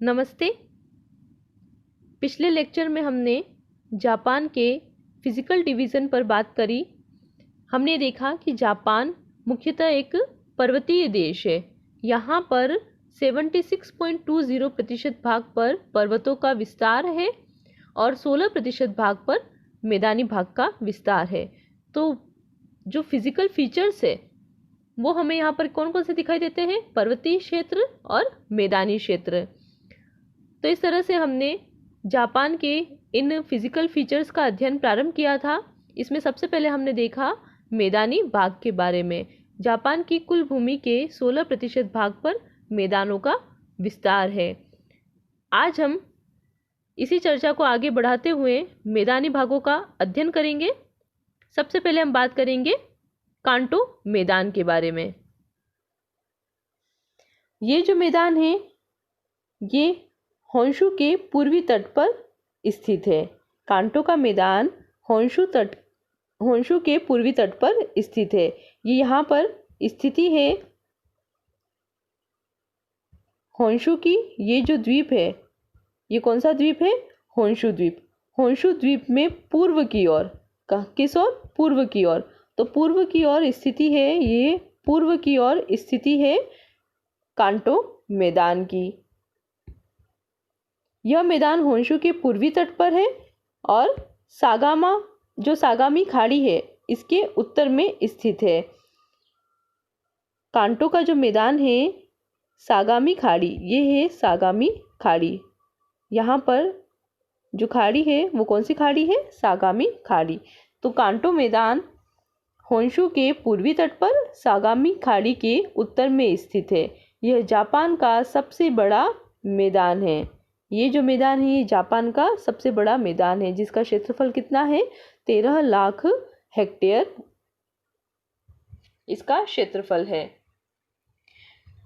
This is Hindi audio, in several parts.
नमस्ते। पिछले लेक्चर में हमने जापान के फिजिकल डिवीज़न पर बात करी। हमने देखा कि जापान मुख्यतः एक पर्वतीय देश है। यहाँ पर 76.20% भाग पर पर्वतों का विस्तार है और 16% भाग पर मैदानी भाग का विस्तार है। तो जो फिजिकल फीचर्स है वो हमें यहाँ पर कौन कौन से दिखाई देते हैं? पर्वतीय क्षेत्र और मैदानी क्षेत्र। तो इस तरह से हमने जापान के इन फिजिकल फीचर्स का अध्ययन प्रारंभ किया था। इसमें सबसे पहले हमने देखा मैदानी भाग के बारे में। जापान की कुल भूमि के 16% भाग पर मैदानों का विस्तार है। आज हम इसी चर्चा को आगे बढ़ाते हुए मैदानी भागों का अध्ययन करेंगे। सबसे पहले हम बात करेंगे कांटो मैदान के बारे में। ये जो मैदान है ये होन्शु के पूर्वी तट पर स्थित है। कांटो का मैदान होन्शु के पूर्वी तट पर स्थित है। ये यहाँ पर स्थिति है होन्शु की। ये जो द्वीप है ये कौन सा द्वीप है? होन्शु द्वीप। होन्शु द्वीप में पूर्व की ओर, किस ओर? पूर्व की ओर। तो पूर्व की ओर स्थिति है, ये पूर्व की ओर स्थिति है कांटो मैदान की। यह मैदान होन्शु के पूर्वी तट पर है और सागामी खाड़ी है इसके उत्तर में स्थित है। कांटो का जो मैदान है सागामी खाड़ी, ये है सागामी खाड़ी। यहाँ पर जो खाड़ी है वो कौन सी खाड़ी है? सागामी खाड़ी। तो कांटो मैदान होन्शु के पूर्वी तट पर सागामी खाड़ी के उत्तर में स्थित है। यह जापान का सबसे बड़ा मैदान है। ये जो मैदान है ये जापान का सबसे बड़ा मैदान है जिसका क्षेत्रफल कितना है? 13 लाख हेक्टेयर इसका क्षेत्रफल है।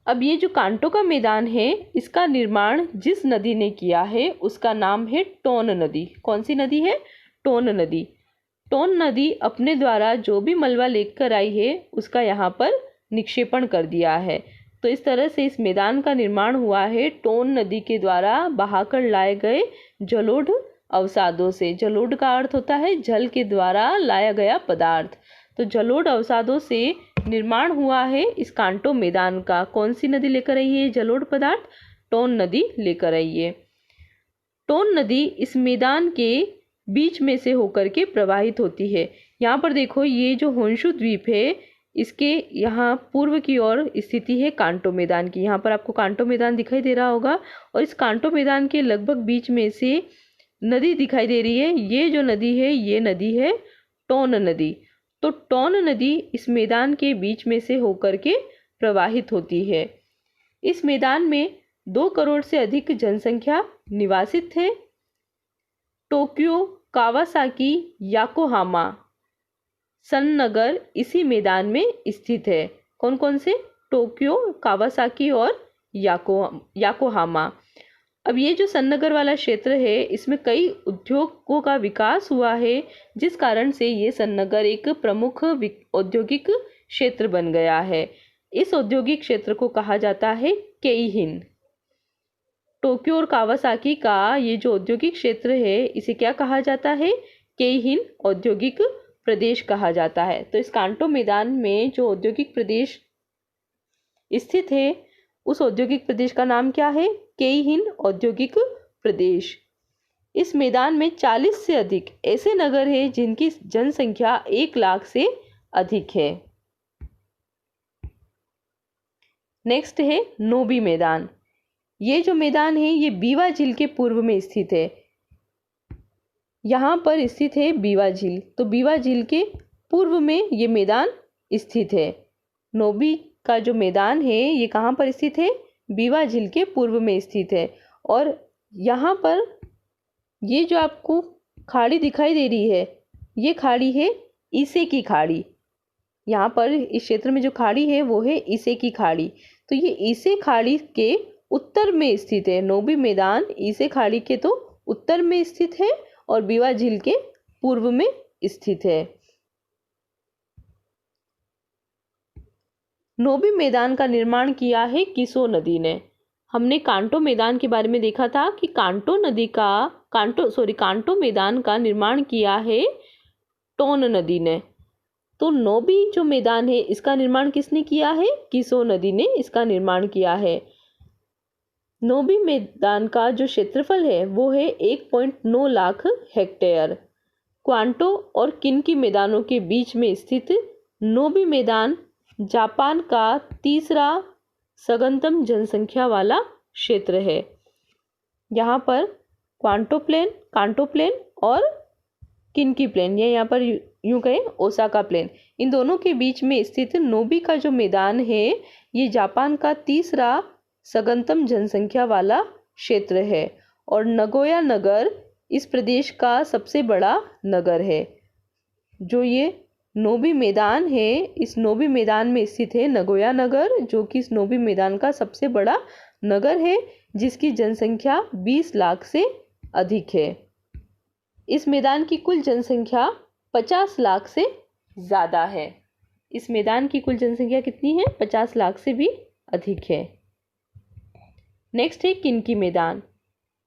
अब ये जो कांटो का मैदान है इसका निर्माण जिस नदी ने किया है उसका नाम है टोन नदी। कौन सी नदी है? टोन नदी। टोन नदी अपने द्वारा जो भी मलबा लेकर आई है उसका यहाँ पर निक्षेपण कर दिया है। तो इस तरह से इस मैदान का निर्माण हुआ है टोन नदी के द्वारा बहाकर लाए गए जलोढ़ अवसादों से। जलोढ़ का अर्थ होता है जल के द्वारा लाया गया पदार्थ। तो जलोढ़ अवसादों से निर्माण हुआ है इस कांटो मैदान का। कौन सी नदी लेकर आई है जलोढ़ पदार्थ? टोन नदी लेकर आई है। टोन नदी इस मैदान के बीच में से होकर के प्रवाहित होती है। यहाँ पर देखो ये जो होन्शु द्वीप है इसके यहाँ पूर्व की ओर स्थिति है कांटो मैदान की। यहाँ पर आपको कांटो मैदान दिखाई दे रहा होगा और इस कांटो मैदान के लगभग बीच में से नदी दिखाई दे रही है। ये जो नदी है ये नदी है टोन नदी। तो टोन नदी इस मैदान के बीच में से होकर के प्रवाहित होती है। इस मैदान में 2 करोड़ से अधिक जनसंख्या निवासित है। टोक्यो, कावासाकी, योकोहामा, सन नगर इसी मैदान में स्थित है। कौन कौन से? टोक्यो, कावासाकी और योकोहामा। अब ये जो सन नगर वाला क्षेत्र है इसमें कई उद्योगों का विकास हुआ है जिस कारण से ये सन नगर एक प्रमुख औद्योगिक क्षेत्र बन गया है। इस औद्योगिक क्षेत्र को कहा जाता है केइहिन। टोक्यो और कावासाकी का ये जो औद्योगिक क्षेत्र है इसे क्या कहा जाता है? केइहिन औद्योगिक प्रदेश कहा जाता है। तो इस कांटो मैदान में जो औद्योगिक प्रदेश स्थित है उस औद्योगिक प्रदेश का नाम क्या है? केइहिन औद्योगिक प्रदेश। इस मैदान में 40 से अधिक ऐसे नगर हैं जिनकी जनसंख्या 1 लाख से अधिक है। नेक्स्ट है नोबी मैदान। ये जो मैदान है ये बीवा झील के पूर्व में स्थित है। यहाँ पर स्थित है बीवा झील। तो बीवा झील के पूर्व में ये मैदान स्थित है। नोबी का जो मैदान है ये कहाँ पर स्थित है? बीवा झील के पूर्व में स्थित है। और यहाँ पर ये जो आपको खाड़ी दिखाई दे रही है ये खाड़ी है ईसे की खाड़ी। यहाँ पर इस क्षेत्र में जो खाड़ी है वो है ईसे की खाड़ी। तो ये ईसे खाड़ी के उत्तर में स्थित है। नोबी मैदान ईसे खाड़ी के तो उत्तर में स्थित है और बीवा झील के पूर्व में स्थित है। नोबी मैदान का निर्माण किया है किसो नदी ने। हमने कांटो मैदान के बारे में देखा था कि कांटो मैदान का निर्माण किया है टोन नदी ने। तो नोबी जो मैदान है इसका निर्माण किसने किया है? किसो नदी ने इसका निर्माण किया है। नोबी मैदान का जो क्षेत्रफल है वो है 1.9 लाख हेक्टेयर। क्वांटो और किनकी मैदानों के बीच में स्थित नोबी मैदान जापान का तीसरा सघनतम जनसंख्या वाला क्षेत्र है। यहाँ पर कांटो प्लेन और किनकी प्लेन, या यहाँ पर यूं कहें ओसाका प्लेन, इन दोनों के बीच में स्थित नोबी का जो मैदान है ये जापान का तीसरा सघनतम जनसंख्या वाला क्षेत्र है और नगोया नगर इस प्रदेश का सबसे बड़ा नगर है। जो ये नोबी मैदान है, इस नोबी मैदान में स्थित है नगोया नगर, जो कि इस नोबी मैदान का सबसे बड़ा नगर है, जिसकी जनसंख्या 20 लाख से अधिक है। इस मैदान की कुल जनसंख्या 50 लाख से ज़्यादा है। इस मैदान की कुल जनसंख्या कितनी है? 50 लाख से भी अधिक है। नेक्स्ट है किनकी मैदान।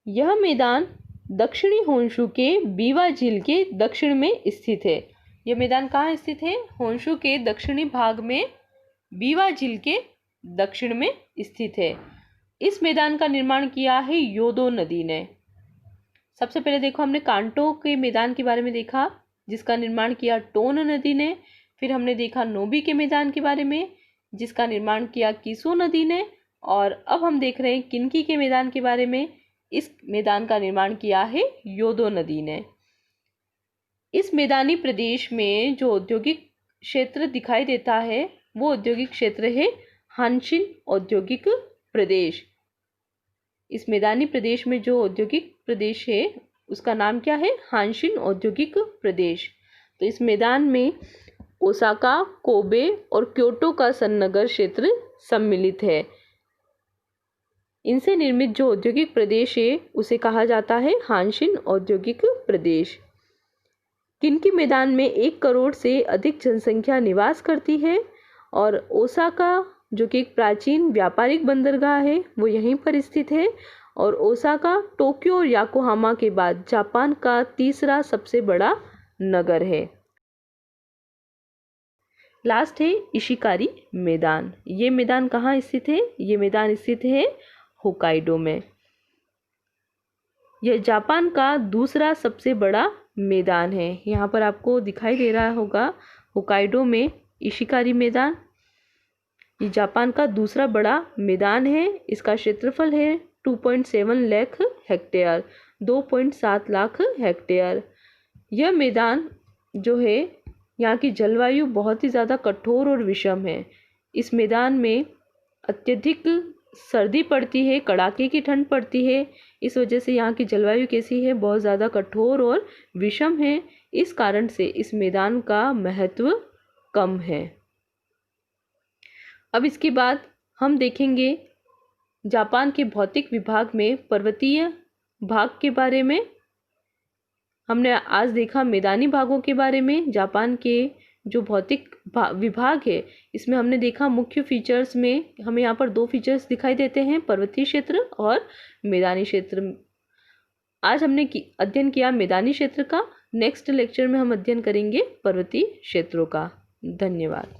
यह मैदान दक्षिणी होन्शु के बीवा झील के दक्षिण में स्थित है। यह मैदान कहाँ स्थित है? होन्शु के दक्षिणी भाग में बीवा झील के दक्षिण में स्थित है। इस मैदान का निर्माण किया है योदो नदी ने। सबसे पहले देखो हमने कांटो के मैदान के बारे में देखा जिसका निर्माण किया टोन नदी ने। फिर हमने देखा नोबी के मैदान के बारे में जिसका निर्माण किया किसो नदी ने। और अब हम देख रहे हैं किनकी के मैदान के बारे में। इस मैदान का निर्माण किया है योदो नदी ने। इस मैदानी प्रदेश में जो औद्योगिक क्षेत्र दिखाई देता है वो औद्योगिक क्षेत्र है हानशिन औद्योगिक प्रदेश। इस मैदानी प्रदेश में जो औद्योगिक प्रदेश है उसका नाम क्या है? हानशिन औद्योगिक प्रदेश। तो इस मैदान में ओसाका, कोबे और क्योटो का सन्नगर क्षेत्र सम्मिलित है। इनसे निर्मित जो औद्योगिक प्रदेश है उसे कहा जाता है हानशिन औद्योगिक प्रदेश। किनकी मैदान में 1 करोड़ से अधिक जनसंख्या निवास करती है और ओसाका जो कि एक प्राचीन व्यापारिक बंदरगाह है वो यहीं पर स्थित है। और ओसाका टोक्यो और याकोहामा के बाद जापान का तीसरा सबसे बड़ा नगर है। लास्ट है इशिकारी मैदान। ये मैदान कहाँ स्थित है? ये मैदान स्थित है होकाइडो में। यह जापान का दूसरा सबसे बड़ा मैदान है। यहाँ पर आपको दिखाई दे रहा होगा होकाइडो में इशिकारी मैदान। ये जापान का दूसरा बड़ा मैदान है। इसका क्षेत्रफल है 2.7 लाख हेक्टेयर, 2.7 लाख हेक्टेयर। यह मैदान जो है यहाँ की जलवायु बहुत ही ज़्यादा कठोर और विषम है। इस मैदान में अत्यधिक सर्दी पड़ती है, कड़ाके की ठंड पड़ती है। इस वजह से यहाँ की जलवायु कैसी है? बहुत ज़्यादा कठोर और विषम है। इस कारण से इस मैदान का महत्व कम है। अब इसके बाद हम देखेंगे जापान के भौतिक विभाग में पर्वतीय भाग के बारे में। हमने आज देखा मैदानी भागों के बारे में। जापान के जो भौतिक विभाग है इसमें हमने देखा मुख्य फीचर्स में हमें यहाँ पर 2 फीचर्स दिखाई देते हैं, पर्वतीय क्षेत्र और मैदानी क्षेत्र। आज हमने अध्ययन किया मैदानी क्षेत्र का। नेक्स्ट लेक्चर में हम अध्ययन करेंगे पर्वतीय क्षेत्रों का। धन्यवाद।